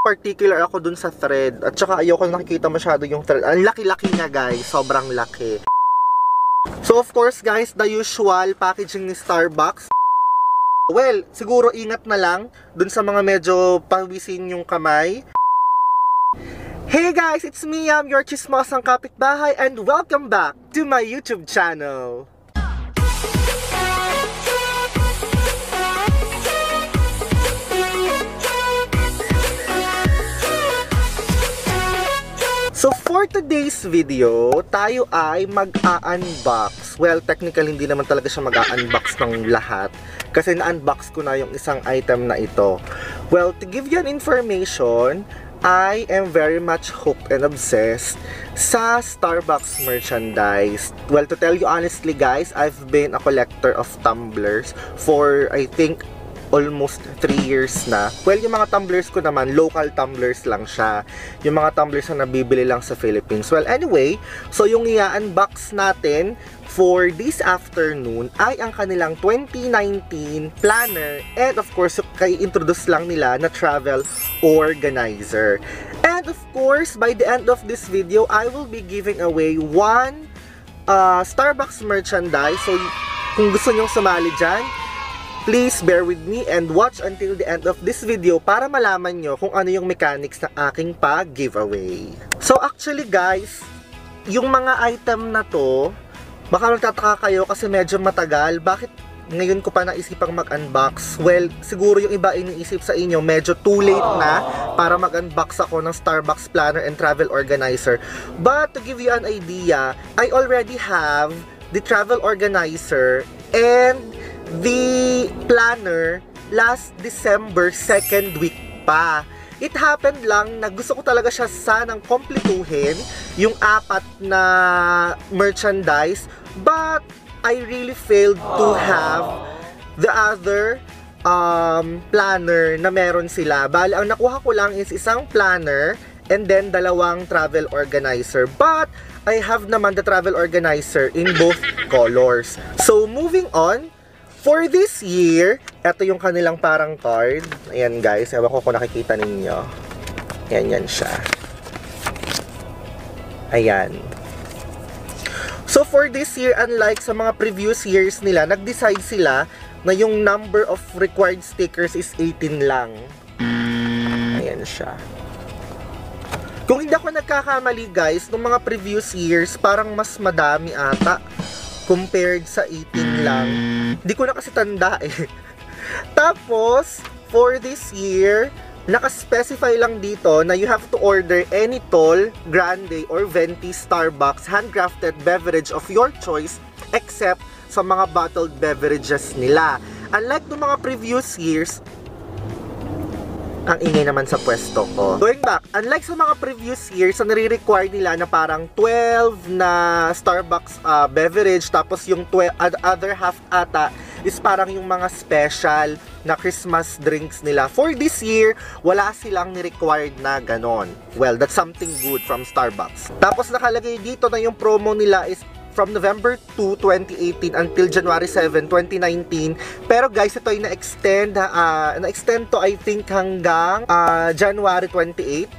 particular ako dun sa thread. At saka ayoko nakikita masyado yung thread. Ang laki-laki niya guys. Sobrang laki. So of course guys, the usual packaging ni Starbucks. Well, siguro ingat na lang dun sa mga medyo pawisin yung kamay. Hey guys, it's me, your chismosang kapitbahay, and welcome back to my YouTube channel. So for today's video, tayo ay mag-a-unbox. Well, technically hindi naman talaga siya mag-a-unbox ng lahat kasi na-unbox ko na yung isang item na ito. Well, to give you an information, I am very much hooked and obsessed sa Starbucks merchandise. Well, to tell you honestly guys, I've been a collector of tumblers for I think almost 3 years na. Well, yung mga tumblers ko naman, local tumblers lang siya. Yung mga tumblers na nabibili lang sa Philippines. Well, anyway, so yung i-unbox natin for this afternoon ay ang kanilang 2019 planner and of course, kay-introduce lang nila na travel organizer. And of course, by the end of this video, I will be giving away one Starbucks merchandise. So, kung gusto nyong sumali dyan, please bear with me and watch until the end of this video para malaman nyo kung ano yung mechanics ng aking pag-giveaway. So actually guys, yung mga item na to, baka magtataka kayo kasi medyo matagal. Bakit ngayon ko pa naisipang mag-unbox? Well, siguro yung iba iniisip sa inyo, medyo too late na para mag-unbox ako ng Starbucks Planner and Travel Organizer. But to give you an idea, I already have the Travel Organizer and the planner last December 2nd week pa. It happened lang na gusto ko talaga siya sanang kompletuhin yung 4 na merchandise, but I really failed to have the other planner na meron sila. Bali, ang nakuha ko lang is isang planner and then 2 travel organizer. But I have naman the travel organizer in both colors. So moving on, for this year, ito yung kanilang parang card. Ayan guys, ewan ko kung nakikita ninyo. Ayan, yan siya. Ayan. So for this year, unlike sa mga previous years nila, nag-decide sila na yung number of required stickers is 18 lang. Ayan siya. Kung hindi ako nagkakamali guys, nung mga previous years, parang mas madami ata compared sa 18 lang. Hindi ko na kasi tanda eh. Tapos, for this year, naka-specify lang dito na you have to order any tall, grande, or venti Starbucks handcrafted beverage of your choice except sa mga bottled beverages nila. Unlike ng mga previous years, ang ingay naman sa pwesto ko. Going back, unlike sa mga previous years, na nire-require nila na parang 12 na Starbucks beverage, tapos yung other half ata is parang yung mga special na Christmas drinks nila. For this year, wala silang ni-required na ganon. Well, that's something good from Starbucks. Tapos nakalagay dito na yung promo nila is from November 2, 2018 until January 7, 2019. Pero guys, ito ay na-extend to I think hanggang January 28.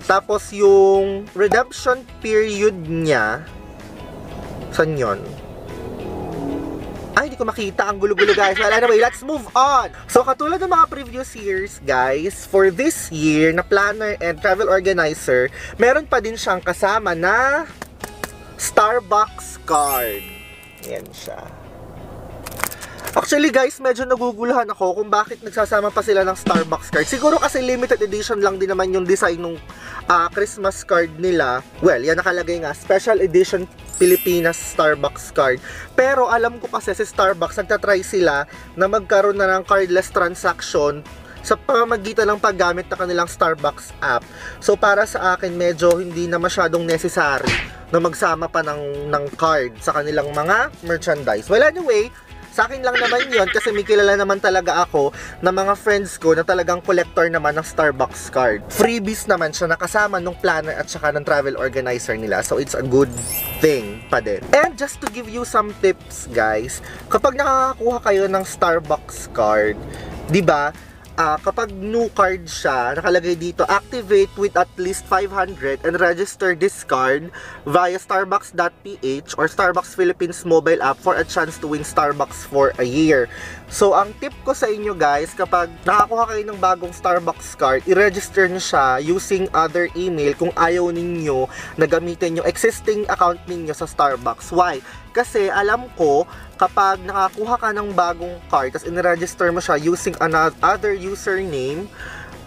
Tapos yung redemption period niya, saan yun? Ay, hindi ko makita. Ang gulo-gulo guys. Well, anyway, let's move on. So, katulad ng mga previous years, guys, for this year, na planner and travel organizer, meron pa din siyang kasama na Starbucks card. Ayan siya. Actually guys, medyo naguguluhan ako kung bakit nagsasama pa sila ng Starbucks card. Siguro kasi limited edition lang din naman yung design ng Christmas card nila. Well, yan nakalagay nga, special edition Pilipinas Starbucks card. Pero alam ko kasi si Starbucks, nagtatry sila na magkaroon na ng cardless transaction sa pamamagitan ng paggamit ng kanilang Starbucks app. So para sa akin, medyo hindi na masyadong necessary na magsama pa ng card sa kanilang mga merchandise. Well anyway, sa akin lang naman yon kasi may kilala naman talaga ako na mga friends ko na talagang collector naman ng Starbucks card. Freebies naman siya nakasama nung planner at saka ng travel organizer nila. So it's a good thing pa din. And just to give you some tips guys, kapag nakakakuha kayo ng Starbucks card, 'di ba? kapag new card siya, nakalagay dito, activate with at least 500 and register this card via starbucks.ph or Starbucks Philippines mobile app for a chance to win Starbucks for a year. So, ang tip ko sa inyo guys, kapag nakakuha kayo ng bagong Starbucks card, i-register nyo siya using other email kung ayaw ninyo na gamitin yung existing account ninyo sa Starbucks. Why? Kasi alam ko, kapag nakakuha ka ng bagong card, tapos in-register mo siya using another username,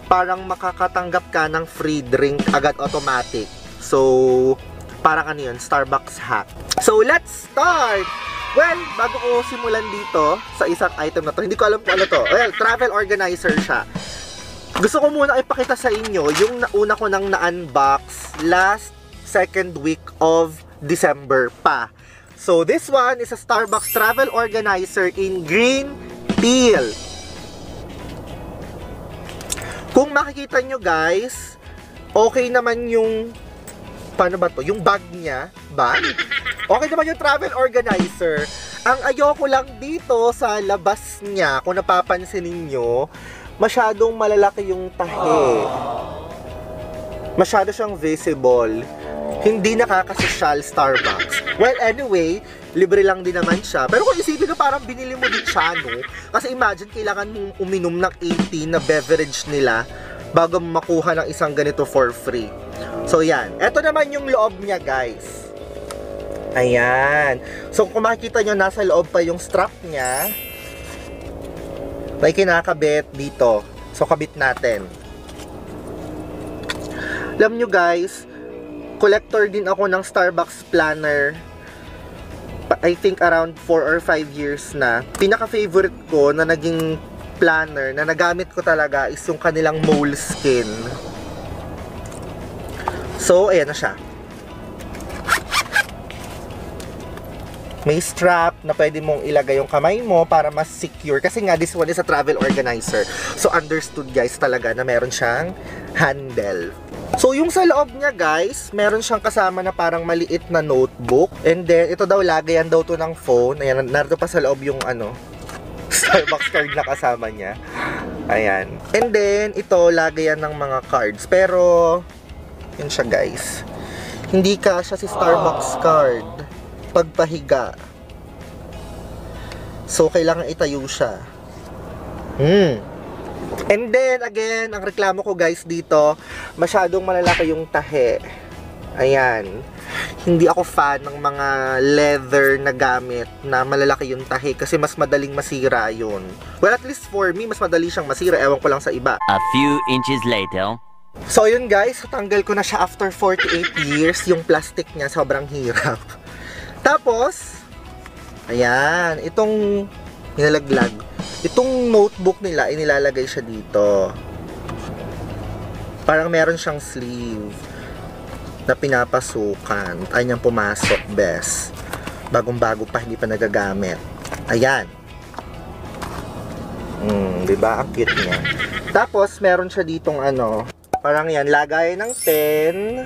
parang makakatanggap ka ng free drink agad automatic. So, parang ano yun, Starbucks hack. So, let's start! Well, bago ko simulan dito sa isang item na to, hindi ko alam kung ano to. Well, travel organizer siya. Gusto ko muna ipakita sa inyo yung nauna ko nang na-unbox last second week of December pa. So, this one is a Starbucks travel organizer in green teal. Kung makikita nyo guys, okay naman yung, paano ba to? Yung bag niya, bag? Okay naman yung travel organizer. Ang ayoko lang dito sa labas niya, kung napapansin ninyo, masyadong malalaki yung tahi. Masyado siyang visible. Hindi nakakasosyal Starbucks. Well, anyway, libre lang din naman siya. Pero kung isipin ko, parang binili mo din siya, no? Kasi imagine, kailangan mong uminom ng 18 na beverage nila bago makuha ng isang ganito for free. So, yan. Ito naman yung loob niya, guys. Ayan. So, kung makikita nyo, nasa loob pa yung strap niya. May kinakabit dito. So, kabit natin. Alam nyo, guys, collector din ako ng Starbucks planner. I think around 4 or 5 years na. Pinaka-favorite ko na naging planner na nagamit ko talaga is yung kanilang Moleskine. So, ayan na siya. May strap na pwede mong ilagay yung kamay mo para mas secure. Kasi nga, this one is a travel organizer. So, understood guys talaga na meron siyang handle. So, yung sa loob niya guys, meron siyang kasama na parang maliit na notebook. And then, ito daw, lagayan daw to ng phone. Ayan, narito pa sa loob yung Starbucks card na kasama niya. Ayan. And then, ito, lagayan ng mga cards. Pero, yun siya guys. Hindi kasya si Starbucks card pagpahiga. So, kailangan itayo siya. And then, again, ang reklamo ko guys dito, masyadong malalaki yung tahe. Ayan. Hindi ako fan ng mga leather na gamit na malalaki yung tahe kasi mas madaling masira yun. Well, at least for me, mas madali siyang masira. Ewan ko lang sa iba. A few inches later. So, yun guys, tanggal ko na siya after 48 years. Yung plastic niya, sobrang hirap. Tapos, ayan, itong nilalaglag. Itong notebook nila, inilalagay siya dito. Parang meron siyang sleeve na pinapasukan. Ay niyang pumasok, best. Bagong-bago pa, hindi pa nagagamit. Ayan. Diba? Ang cute niya. Tapos, meron siya ditong parang yan, lagay ng pen.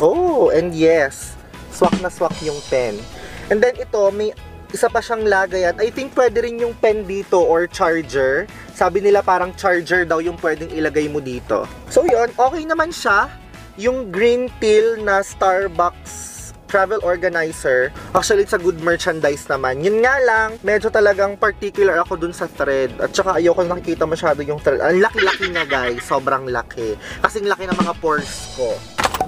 Oh, and yes, swak na swak yung pen. And then ito, may isa pa siyang lagayan. I think pwede rin yung pen dito or charger. Sabi nila parang charger daw yung pwedeng ilagay mo dito. So yun, okay naman siya. Yung green teal na Starbucks travel organizer. Actually, it's a good merchandise naman. Yun nga lang, medyo talagang particular ako dun sa thread. At saka ayoko nakikita masyado yung thread. Ang laki-laki na guys, sobrang laki. Kasing laki ng mga pores ko.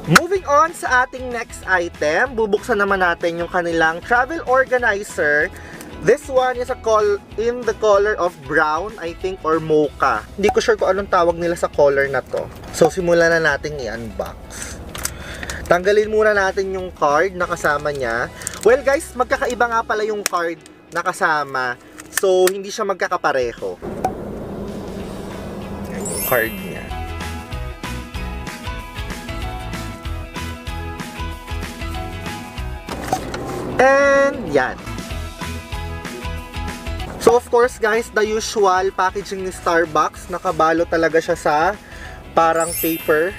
Moving on sa ating next item, bubuksan naman natin yung kanilang travel organizer. This one is in the color of brown, I think, or mocha. Hindi ko sure kung anong tawag nila sa color na to. So, simulan na natin i-unbox. Tanggalin muna natin yung card na kasama niya. Well guys, magkakaiba nga pala yung card na kasama. So, hindi siya magkakapareho. Yan yung card niya. And yan. So of course guys, the usual packaging ni Starbucks, nakabalo talaga siya sa parang paper.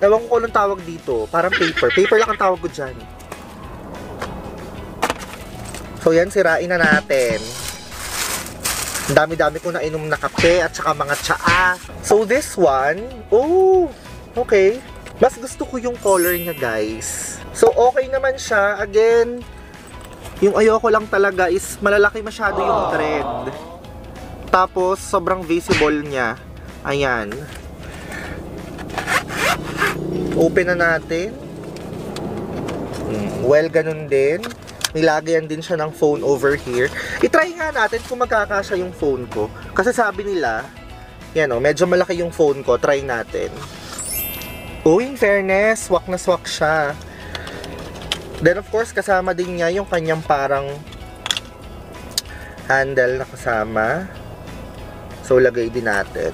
Ewan ko kung anong tawag dito, parang paper. Paper lang ang tawag ko dyan. So yan, sirain na natin. Dami-dami ko na inom na kape at saka mga tsaa. So this one, oh, okay. Mas gusto ko yung color niya, guys. So okay naman siya. Again, yung ayoko lang talaga is malalaki masyado yung thread. Tapos sobrang visible niya. Ayan. Open na natin. Well, ganun din. Nilagyan din siya ng phone over here. I-try nga natin kung magkakasya yung phone ko. Kasi sabi nila, yan o, medyo malaki yung phone ko. Try natin. Oh, in fairness, swak na swak siya. Then of course, kasama din niya yung kanyang parang handle na kasama. So, lagay din natin.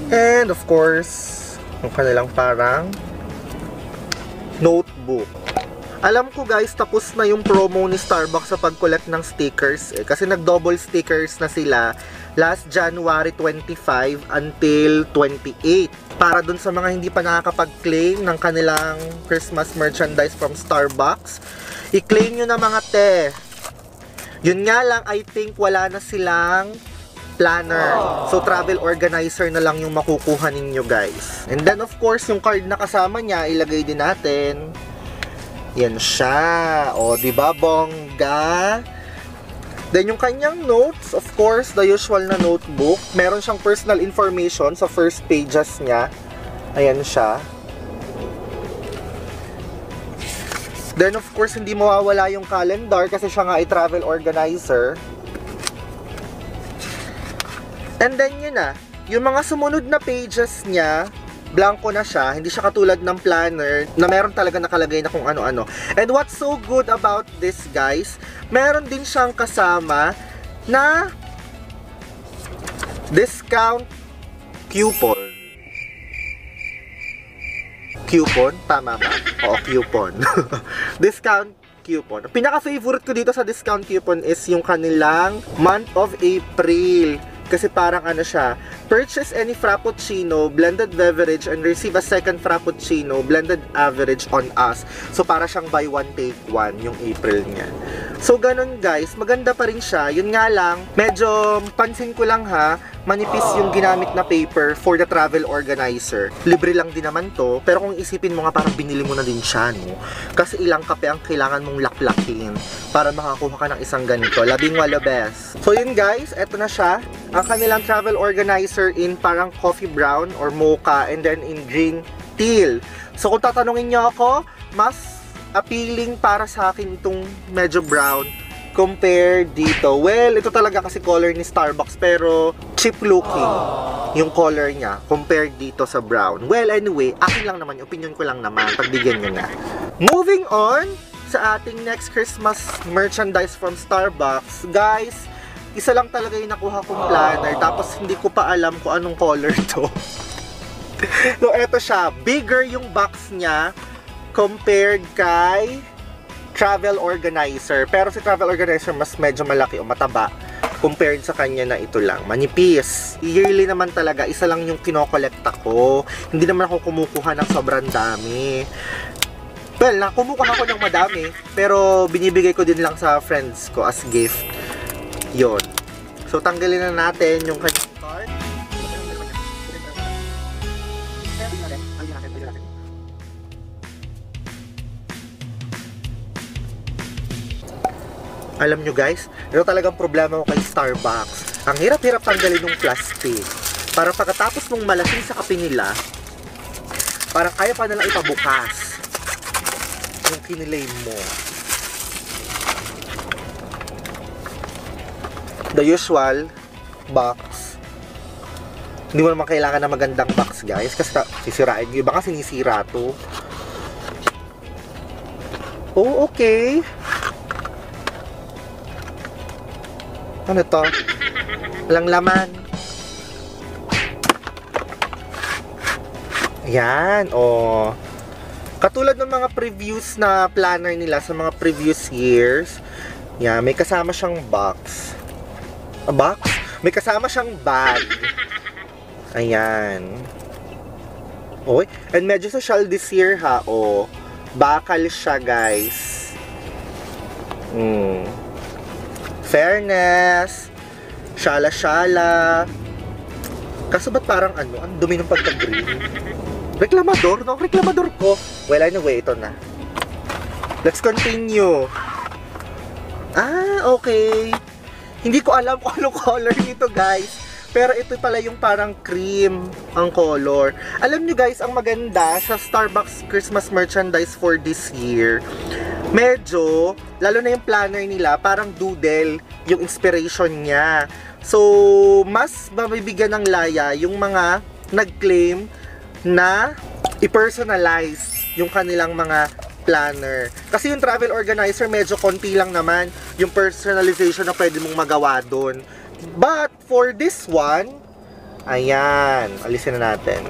And of course, yung kanilang parang notebook. Alam ko guys, tapos na yung promo ni Starbucks sa pag-collect ng stickers kasi nag-double stickers na sila last January 25 until 28 para dun sa mga hindi pa nakakapag-claim ng kanilang Christmas merchandise from Starbucks. I-claim nyo na mga te. Yun nga lang, I think wala na silang planner. So travel organizer na lang yung makukuha ninyo guys. And then of course, yung card na kasama niya, ilagay din natin. Yan siya. O, diba, bongga? Then, yung kanyang notes, of course, the usual na notebook. Meron siyang personal information sa first pages niya. Ayan siya. Then, of course, hindi mawawala yung calendar kasi siya nga ay travel organizer. And then, yun na. Yung mga sumunod na pages niya, blanco na siya, hindi siya katulad ng planner na meron talaga nakalagay na kung ano-ano. And what's so good about this guys, meron din siyang kasama na discount coupon. Coupon? Tama ba? Oo, coupon. Discount coupon. Pinaka-favorite ko dito sa discount coupon is yung kanilang month of April. Kasi parang ano siya, purchase any frappuccino, blended beverage, and receive a second frappuccino, blended average on us. So para siyang buy one take one yung April niya. So ganun guys, maganda pa rin siya. Yun nga lang, medyo pansin ko lang ha, manipis yung ginamit na paper for the travel organizer. Libre lang din naman to, pero kung isipin mo nga parang binili mo na din siya, no? Kasi ilang kape ang kailangan mong laklakin para makakuha ka ng isang ganito. Labing wala best. So yun guys, eto na siya. Ang kanilang travel organizer in parang coffee brown or mocha and then in green teal. So kung tatanungin niyo ako, mas appealing para sa akin itong medyo brown compared dito. Well, ito talaga kasi color ni Starbucks pero cheap looking yung color niya compared dito sa brown. Well, anyway, akin lang naman, opinion ko lang naman, pagbigyan nyo na. Moving on sa ating next Christmas merchandise from Starbucks. Guys, isa lang talaga yung nakuha kong planner tapos hindi ko pa alam kung anong color to. So, eto siya. Bigger yung box niya compared kay travel organizer. Pero si travel organizer mas medyo malaki o mataba compared sa kanya na ito lang. Manipis. Yearly naman talaga. Isa lang yung kinokolekta ko. Hindi naman ako kumukuha ng sobrang dami. Well, kumukuha ako ng madami. Pero binibigay ko din lang sa friends ko as gift. Yon. So, tanggalin na natin yung kanyang card. Alam nyo guys, ito talagang problema ko kay Starbucks. Ang hirap-hirap tanggalin yung plastic. Para pagkatapos mong malaking sa kape nila, parang kaya pa nalang ipabukas yung kinilay mo. The usual box. Hindi mo naman kailangan na magandang box guys kasi sisirain nyo. Baka sinisira to. Oh, okay. Ano to? Walang laman. Ayan, oh. Katulad ng mga previous na planner nila sa mga previous years. Yan, may kasama siyang box. A box? May kasama siyang bag. Ayan. Oh, and medyo social this year ha, oh. Bakal siya, guys. Fairness. Shala-shala. Kaso ba't parang ano, ang dumi ng pagka-green? Reklamador, no? Reklamador ko. Well, anyway, ito na. Let's continue. Ah, okay. Hindi ko alam kung anong color nito, guys. Pero ito pala yung parang cream ang color. Alam nyo guys, ang maganda sa Starbucks Christmas merchandise for this year, medyo, lalo na yung planner nila, parang doodle yung inspiration niya. So, mas mabibigyan ng laya yung mga nag-claim na i-personalize yung kanilang mga planner. Kasi yung travel organizer, medyo konti lang naman yung personalization na pwede mong magawa doon. But, for this one, ayan, alisin na natin.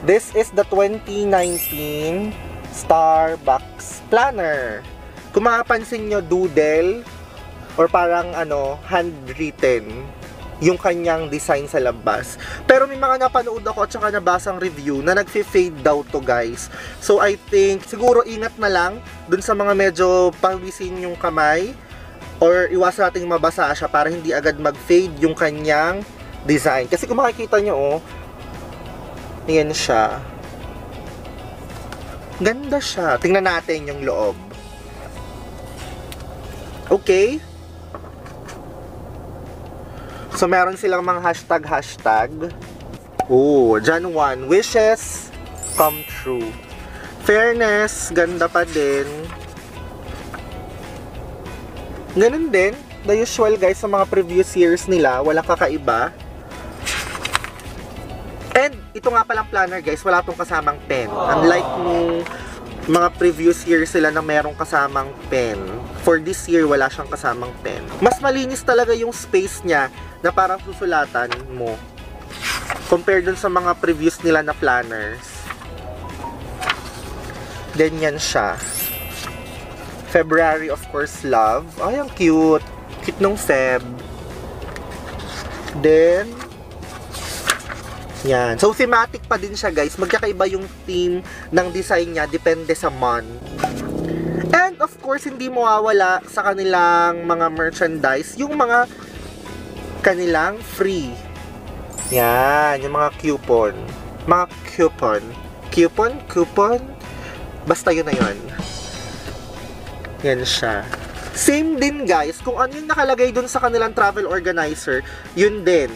This is the 2019 Starbucks Planner. Kung mapapansin nyo, doodle, or parang ano, handwritten, yung kanyang design sa labas. Pero may mga napanood ako at saka nabasang review na nagfi-fade daw to guys. So, I think, siguro ingat na lang dun sa mga medyo pawisin yung kamay, or iwasan nating mabasa siya para hindi agad mag-fade yung kanyang design. Kasi kung makikita nyo, oh, yan siya. Ganda siya. Tingnan natin yung loob. Okay. So, meron silang mga hashtag. Oh, Jan 1. Wishes come true. Fairness, ganda pa din. Ganun din, the usual guys sa mga previous years nila, walang kakaiba. And ito nga palang planner guys, wala tong kasamang pen. Unlike nung mga previous years sila na merong kasamang pen, for this year wala siyang kasamang pen. Mas malinis talaga yung space niya na parang susulatan mo compared dun sa mga previous nila na planners. Ganyan siya. February, of course, love. Ay, ang cute. Cute nung Feb. Then, yan. So, thematic pa din siya, guys. Magkakaiba yung theme ng design niya. Depende sa month. And, of course, hindi mawawala sa kanilang mga merchandise yung mga kanilang free. Yan. Yung mga coupon. Mga coupon. Coupon? Basta yun na yun. Yan siya. Same din guys, kung ano yung nakalagay dun sa kanilang travel organizer, yun din.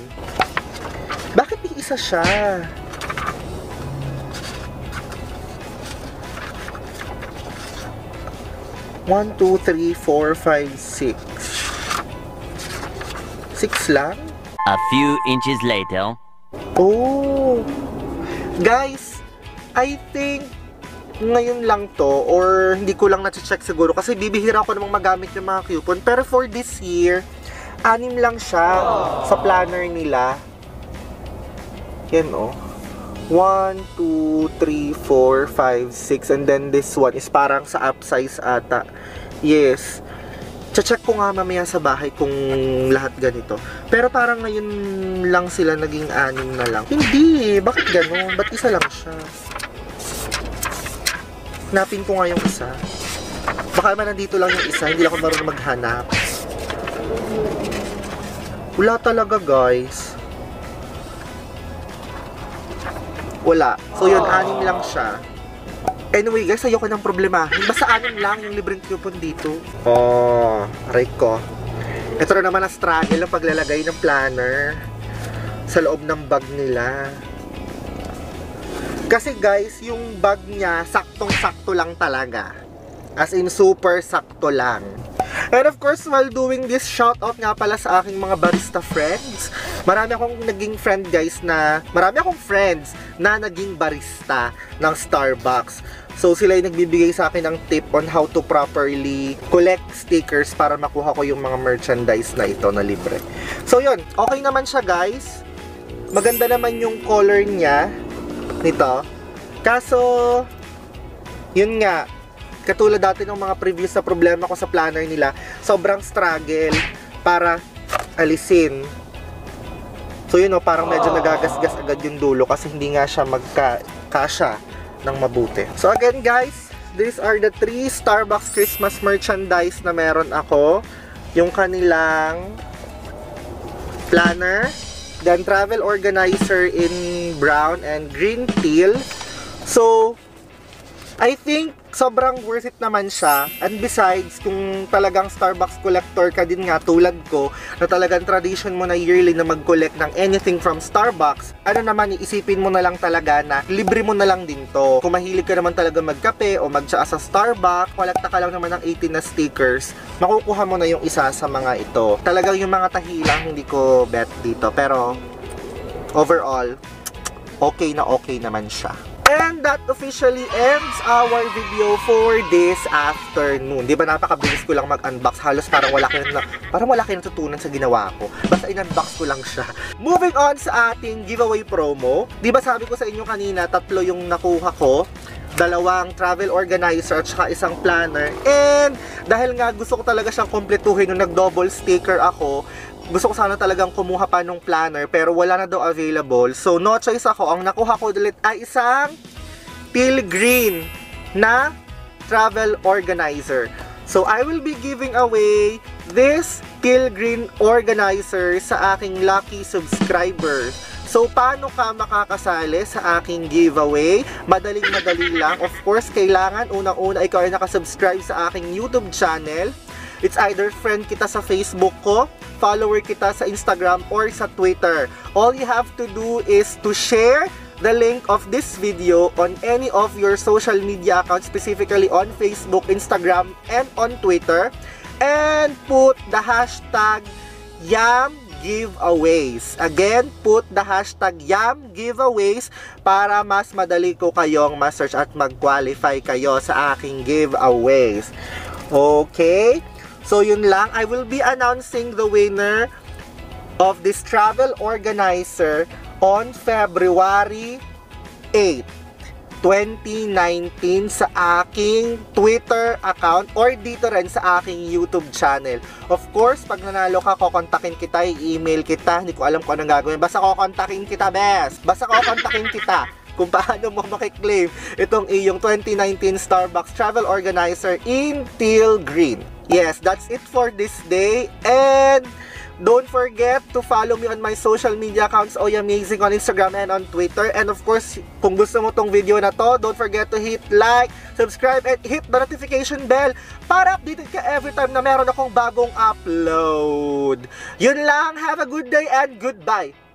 Bakit may isa siya? One, two, three, four, five, six. 6 lang? A few inches later. Oh! Guys, I think ngayon lang to, or hindi ko lang na-check siguro kasi bibihira ko namang magamit yung mga coupon. Pero for this year, 6 lang siya sa planner nila. Yan oh. 1, 2, 3, 4, 5, 6, and then this one is parang sa upsize ata. Yes. Check ko nga mamaya sa bahay kung lahat ganito. Pero parang ngayon lang sila naging 6 na lang. Hindi, bakit ganun? Ba't isa lang siya? Hanapin ko nga yung isa. Baka naman nandito lang yung isa, hindi ako marunong maghanap. Wala talaga guys. Wala. So yun, 6 lang siya. Anyway guys, ayoko ng problema. Basta 6 lang yung libreng coupon dito. Oh, aray ko. Ito na naman ang struggle ang paglalagay ng planner sa loob ng bag nila. Kasi guys, yung bag niya, saktong-sakto lang talaga. As in, super sakto lang. And of course, while doing this, shoutout nga pala sa aking mga barista friends. Marami akong friends na naging barista ng Starbucks. So, sila yung nagbibigay sa akin ng tip on how to properly collect stickers para makuha ko yung mga merchandise na ito na libre. So, yun. Okay naman siya, guys. Maganda naman yung color niya nito. Kaso, yun nga, katulad dati ng mga previous na problema ko sa planner nila, sobrang struggle para alisin. So yun o, parang medyo nagagasgas agad yung dulo kasi hindi nga siya magkasya ng mabuti. So again guys, these are the 3 Starbucks Christmas merchandise na meron ako. Yung kanilang planner, then travel organizer in brown and green teal. So, I think sobrang worth it naman siya. And besides, kung talagang Starbucks collector ka din nga tulad ko, na talagang tradition mo na yearly na mag-collect ng anything from Starbucks, ano naman, iisipin mo na lang talaga na libre mo na lang din to. Kung mahilig ka naman talaga magkape o magtsaa sa Starbucks, kolekta ka lang naman ng 18 na stickers, makukuha mo na yung isa sa mga ito. Talagang yung mga tahilang hindi ko bet dito, pero overall, okay naman siya. And that officially ends our video for this afternoon. Di ba napakabilis ko lang mag-unbox. Halos parang wala kayong natutunan sa ginawa ko. Basta in-unbox ko lang siya. Moving on sa ating giveaway promo. Di ba sabi ko sa inyo kanina, 3 yung nakuha ko. 2 travel organizer at saka 1 planner. And dahil nga gusto ko talaga siyang kumpletuhin nung nag-double sticker ako, gusto ko sana talagang kumuha pa nung planner pero wala na daw available. So no choice ako. Ang nakuha ko ulit ay 1 teal green na travel organizer. So I will be giving away this teal green organizer sa aking lucky subscriber. So paano ka makakasali sa aking giveaway? Madali lang. Of course, kailangan unang-una ikaw ay nakasubscribe sa aking YouTube channel. It's either friend kita sa Facebook ko, follower kita sa Instagram, or sa Twitter. All you have to do is to share the link of this video on any of your social media accounts, specifically on Facebook, Instagram, and on Twitter, and put the hashtag YAMGiveaways. Again, put the hashtag YAMGiveaways para mas madali ko kayong ma-search at mag-qualify kayo sa aking giveaways. Okay? So yun lang, I will be announcing the winner of this travel organizer on February 8, 2019 sa aking Twitter account or dito rin sa aking YouTube channel. Of course, pag nanalo ka, kokontakin kita, i-email kita, hindi ko alam kung anong gagawin. Basta kokontakin kita, best! Basta kokontakin kita kung paano mo makiklaim itong iyong 2019 Starbucks Travel Organizer in teal green. Yes, that's it for this day. And don't forget to follow me on my social media accounts, Oyamazing, on Instagram and on Twitter. And of course, kung gusto mo tong video na to, don't forget to hit like, subscribe, and hit the notification bell para updated ka every time na meron akong bagong upload. Yun lang, have a good day and goodbye!